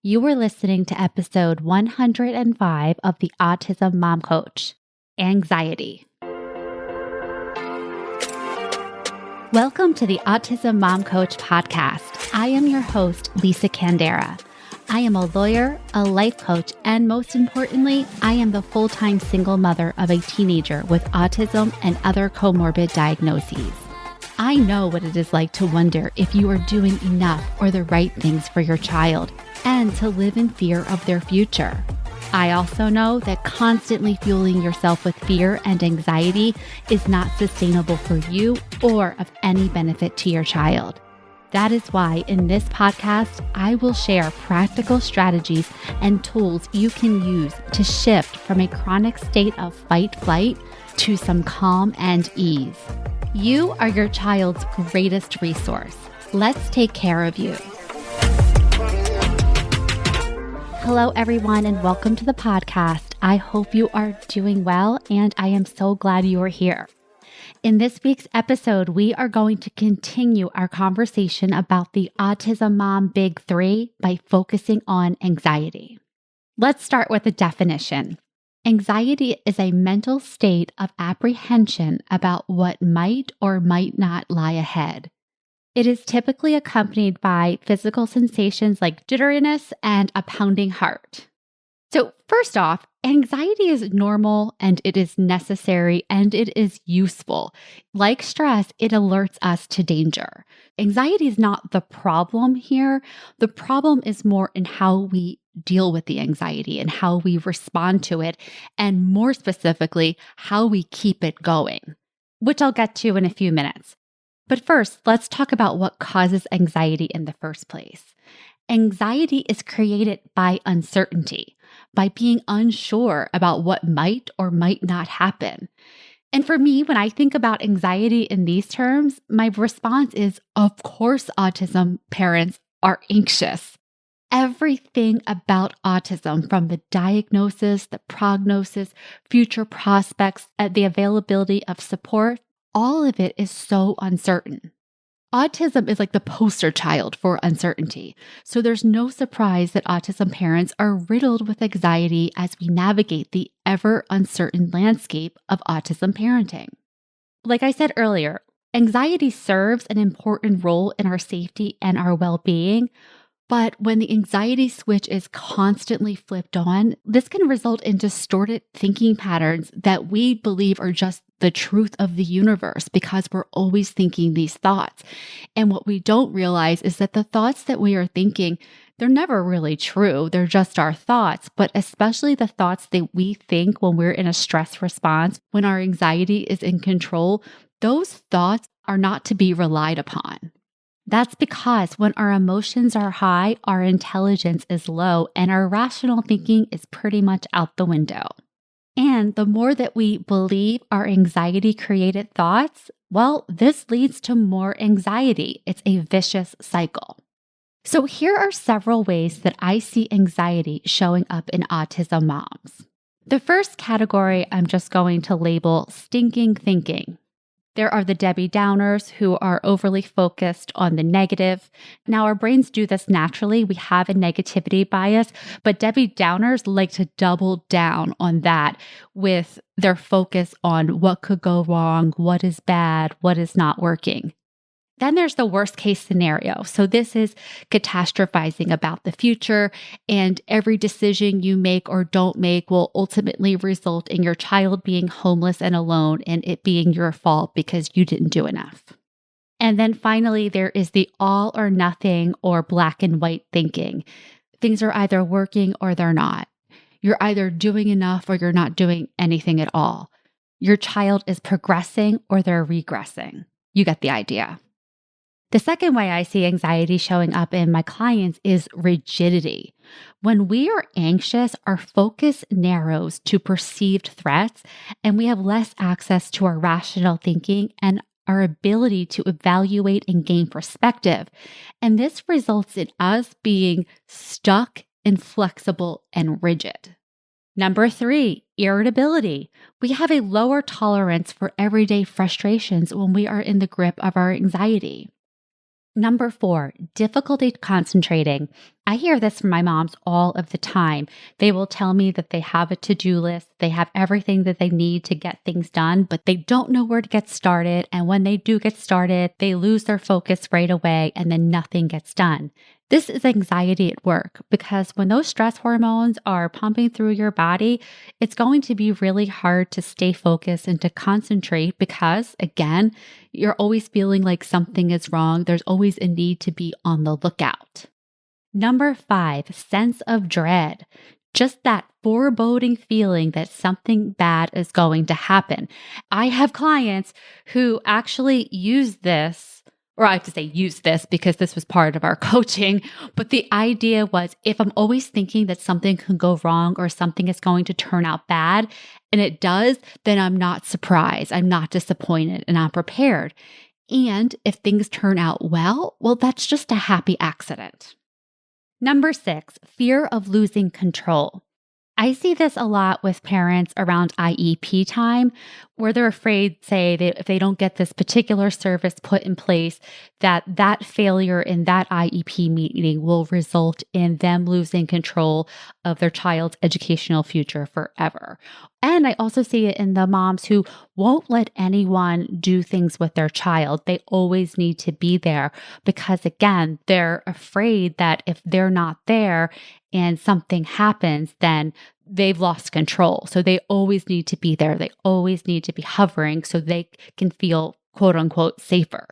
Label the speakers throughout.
Speaker 1: You were listening to episode 105 of the Autism Mom Coach, Anxiety. Welcome to the Autism Mom Coach podcast. I am your host, Lisa Candera. I am a lawyer, a life coach, and most importantly, I am the full-time single mother of a teenager with autism and other comorbid diagnoses. I know what it is like to wonder if you are doing enough or the right things for your child and to live in fear of their future. I also know that constantly fueling yourself with fear and anxiety is not sustainable for you or of any benefit to your child. That is why in this podcast, I will share practical strategies and tools you can use to shift from a chronic state of fight-flight to some calm and ease. You are your child's greatest resource. Let's take care of you. Hello, everyone, and welcome to the podcast. I hope you are doing well, and I am so glad you are here. In this week's episode, we are going to continue our conversation about the Autism Mom Big 3 by focusing on anxiety. Let's start with a definition. Anxiety is a mental state of apprehension about what might or might not lie ahead. It is typically accompanied by physical sensations like jitteriness and a pounding heart. So first off, anxiety is normal and it is necessary and it is useful. Like stress, it alerts us to danger. Anxiety is not the problem here. The problem is more in how we deal with the anxiety and how we respond to it, and more specifically, how we keep it going, which I'll get to in a few minutes. But first, let's talk about what causes anxiety in the first place. Anxiety is created by uncertainty, by being unsure about what might or might not happen. And for me, when I think about anxiety in these terms, my response is, of course, autism parents are anxious. Everything about autism, from the diagnosis, the prognosis, future prospects, the availability of support, all of it is so uncertain. Autism is like the poster child for uncertainty. So there's no surprise that autism parents are riddled with anxiety as we navigate the ever uncertain landscape of autism parenting. Like I said earlier, anxiety serves an important role in our safety and our well-being. But when the anxiety switch is constantly flipped on, this can result in distorted thinking patterns that we believe are just the truth of the universe because we're always thinking these thoughts. And what we don't realize is that the thoughts that we are thinking, they're never really true. They're just our thoughts, but especially the thoughts that we think when we're in a stress response, when our anxiety is in control, those thoughts are not to be relied upon. That's because when our emotions are high, our intelligence is low and our rational thinking is pretty much out the window. And the more that we believe our anxiety-created thoughts, well, this leads to more anxiety. It's a vicious cycle. So here are several ways that I see anxiety showing up in autism moms. The first category I'm just going to label stinking thinking. There are the Debbie Downers who are overly focused on the negative. Now, our brains do this naturally. We have a negativity bias, but Debbie Downers like to double down on that with their focus on what could go wrong, what is bad, what is not working. Then there's the worst case scenario. So this is catastrophizing about the future, and every decision you make or don't make will ultimately result in your child being homeless and alone and it being your fault because you didn't do enough. And then finally, there is the all or nothing or black and white thinking. Things are either working or they're not. You're either doing enough or you're not doing anything at all. Your child is progressing or they're regressing. You get the idea. The second way I see anxiety showing up in my clients is rigidity. When we are anxious, our focus narrows to perceived threats, and we have less access to our rational thinking and our ability to evaluate and gain perspective. And this results in us being stuck, inflexible, and rigid. Number 3, irritability. We have a lower tolerance for everyday frustrations when we are in the grip of our anxiety. Number 4, difficulty concentrating. I hear this from my moms all of the time. They will tell me that they have a to-do list, they have everything that they need to get things done, but they don't know where to get started. And when they do get started, they lose their focus right away and then nothing gets done. This is anxiety at work because when those stress hormones are pumping through your body, it's going to be really hard to stay focused and to concentrate because, again, you're always feeling like something is wrong. There's always a need to be on the lookout. Number 5, sense of dread. Just that foreboding feeling that something bad is going to happen. I have clients who actually use this, or I have to say use this because this was part of our coaching, but the idea was if I'm always thinking that something can go wrong or something is going to turn out bad, and it does, then I'm not surprised, I'm not disappointed, and I'm prepared. And if things turn out well, that's just a happy accident. Number 6, fear of losing control. I see this a lot with parents around IEP time where they're afraid, say, that if they don't get this particular service put in place, that failure in that IEP meeting will result in them losing control of their child's educational future forever. And I also see it in the moms who won't let anyone do things with their child. They always need to be there because, again, they're afraid that if they're not there and something happens, then they've lost control. So they always need to be there. They always need to be hovering so they can feel, quote unquote, safer.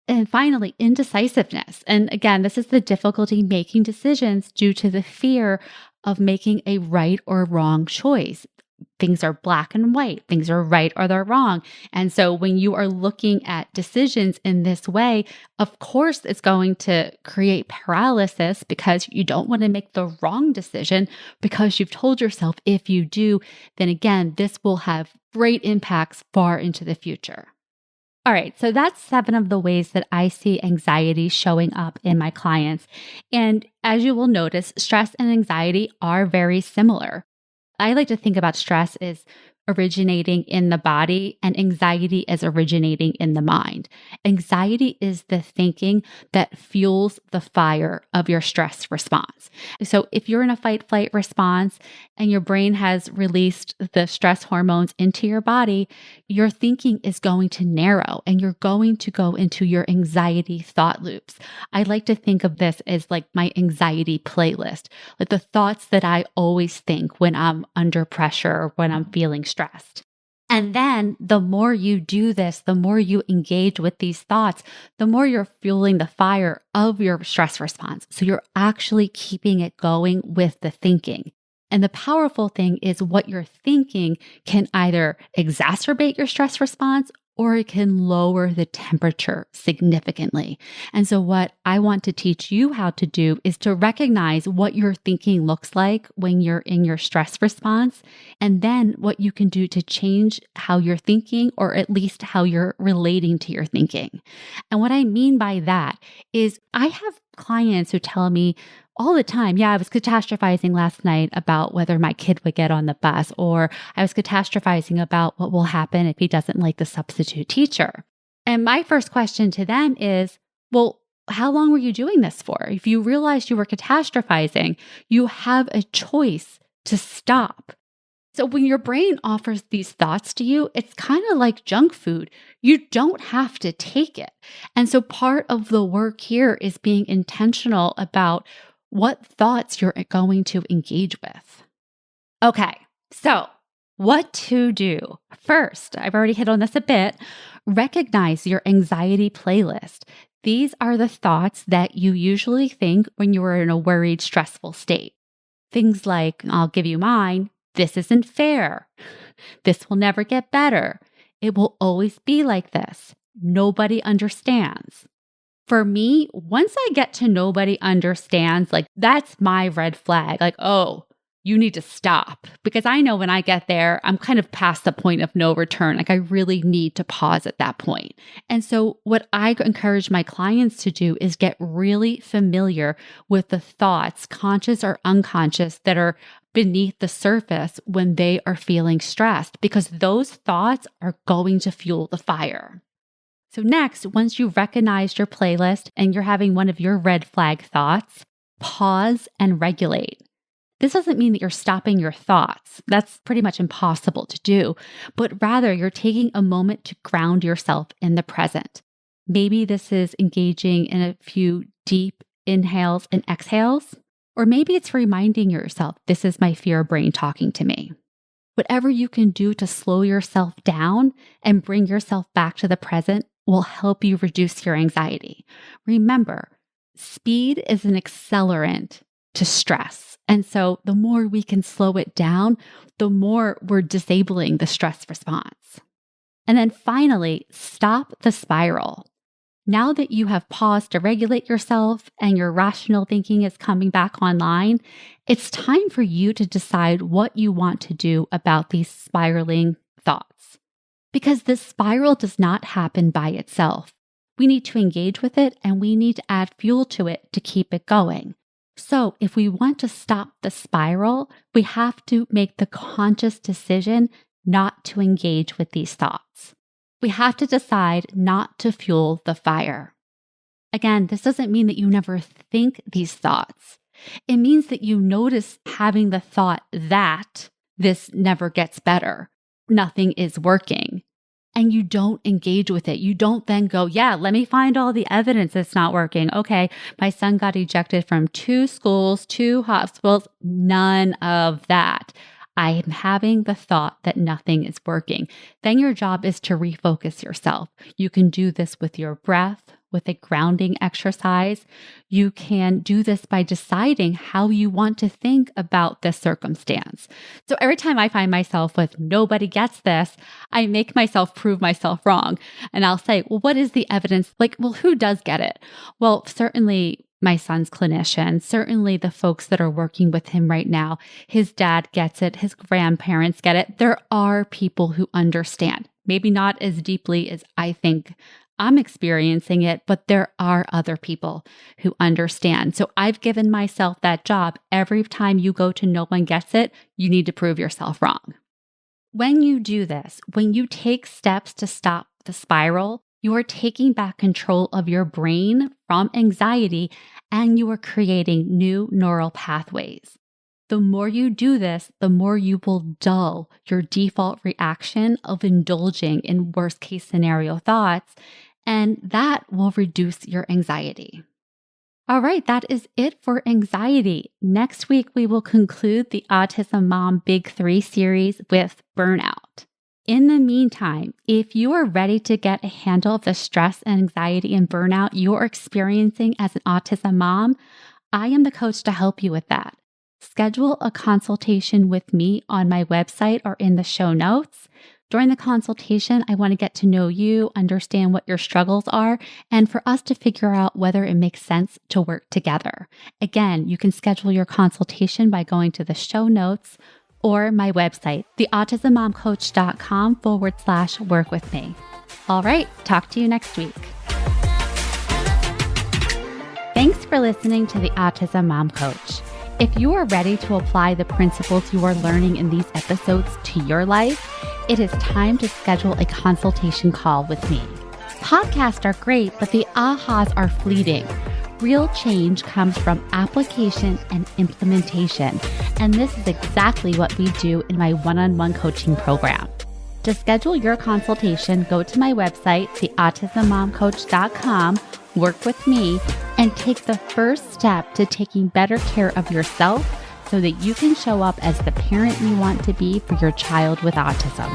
Speaker 1: And finally, indecisiveness. And again, this is the difficulty making decisions due to the fear of making a right or wrong choice. Things are black and white. Things are right or they're wrong. And so when you are looking at decisions in this way, of course, it's going to create paralysis because you don't want to make the wrong decision because you've told yourself if you do, then again, this will have great impacts far into the future. All right, so that's 7 of the ways that I see anxiety showing up in my clients. And as you will notice, stress and anxiety are very similar. I like to think about stress as originating in the body and anxiety as originating in the mind. Anxiety is the thinking that fuels the fire of your stress response. So if you're in a fight flight response and your brain has released the stress hormones into your body, your thinking is going to narrow and you're going to go into your anxiety thought loops. I like to think of this as like my anxiety playlist, like the thoughts that I always think when I'm under pressure or when I'm feeling stressed. And then the more you do this, the more you engage with these thoughts, the more you're fueling the fire of your stress response. So you're actually keeping it going with the thinking. And the powerful thing is what you're thinking can either exacerbate your stress response or it can lower the temperature significantly. And so what I want to teach you how to do is to recognize what your thinking looks like when you're in your stress response, and then what you can do to change how you're thinking, or at least how you're relating to your thinking. And what I mean by that is I have clients who tell me all the time, yeah, I was catastrophizing last night about whether my kid would get on the bus, or I was catastrophizing about what will happen if he doesn't like the substitute teacher. And my first question to them is, well, how long were you doing this for? If you realized you were catastrophizing, you have a choice to stop. So when your brain offers these thoughts to you, it's kind of like junk food. You don't have to take it. And so part of the work here is being intentional about what thoughts you're going to engage with. Okay, so what to do? First, I've already hit on this a bit. Recognize your anxiety playlist. These are the thoughts that you usually think when you are in a worried, stressful state. Things like, I'll give you mine, this isn't fair. This will never get better. It will always be like this. Nobody understands. For me, once I get to nobody understands, like that's my red flag. Like, oh, you need to stop. Because I know when I get there, I'm kind of past the point of no return. Like I really need to pause at that point. And so what I encourage my clients to do is get really familiar with the thoughts, conscious or unconscious, that are beneath the surface when they are feeling stressed, because those thoughts are going to fuel the fire. So next, once you've recognized your playlist and you're having one of your red flag thoughts, pause and regulate. This doesn't mean that you're stopping your thoughts. That's pretty much impossible to do, but rather you're taking a moment to ground yourself in the present. Maybe this is engaging in a few deep inhales and exhales, or maybe it's reminding yourself, this is my fear brain talking to me. Whatever you can do to slow yourself down and bring yourself back to the present will help you reduce your anxiety. Remember, speed is an accelerant to stress. And so the more we can slow it down, the more we're disabling the stress response. And then finally, stop the spiral. Now that you have paused to regulate yourself and your rational thinking is coming back online, it's time for you to decide what you want to do about these spiraling thoughts. Because this spiral does not happen by itself. We need to engage with it and we need to add fuel to it to keep it going. So if we want to stop the spiral, we have to make the conscious decision not to engage with these thoughts. We have to decide not to fuel the fire. Again, this doesn't mean that you never think these thoughts. It means that you notice having the thought that this never gets better, nothing is working, and you don't engage with it. You don't then go, yeah, let me find all the evidence it's not working. Okay, my son got ejected from 2 schools, 2 hospitals, none of that. I am having the thought that nothing is working. Then your job is to refocus yourself. You can do this with your breath, with a grounding exercise. You can do this by deciding how you want to think about this circumstance. So every time I find myself with nobody gets this, I make myself prove myself wrong. And I'll say, well, what is the evidence? Like, well, who does get it? Well, certainly my son's clinician, certainly the folks that are working with him right now. His dad gets it. His grandparents get it. There are people who understand, maybe not as deeply as I think I'm experiencing it, but there are other people who understand. So I've given myself that job. Every time you go to no one gets it, you need to prove yourself wrong. When you do this, when you take steps to stop the spiral, you are taking back control of your brain from anxiety and you are creating new neural pathways. The more you do this, the more you will dull your default reaction of indulging in worst case scenario thoughts, and that will reduce your anxiety. All right, that is it for anxiety. Next week, we will conclude the Autism Mom Big 3 series with burnout. In the meantime, if you are ready to get a handle of the stress and anxiety and burnout you're experiencing as an autism mom, I am the coach to help you with that. Schedule a consultation with me on my website or in the show notes. During the consultation, I want to get to know you, understand what your struggles are, and for us to figure out whether it makes sense to work together. Again, you can schedule your consultation by going to the show notes or my website, theautismomcoach.com/work with me. All right, talk to you next week. Thanks for listening to the Autism Mom Coach. If you are ready to apply the principles you are learning in these episodes to your life, it is time to schedule a consultation call with me. Podcasts are great, but the ahas are fleeting. Real change comes from application and implementation, and this is exactly what we do in my one-on-one coaching program. To schedule your consultation, go to my website, theautismmomcoach.com, work with me, and take the first step to taking better care of yourself so that you can show up as the parent you want to be for your child with autism.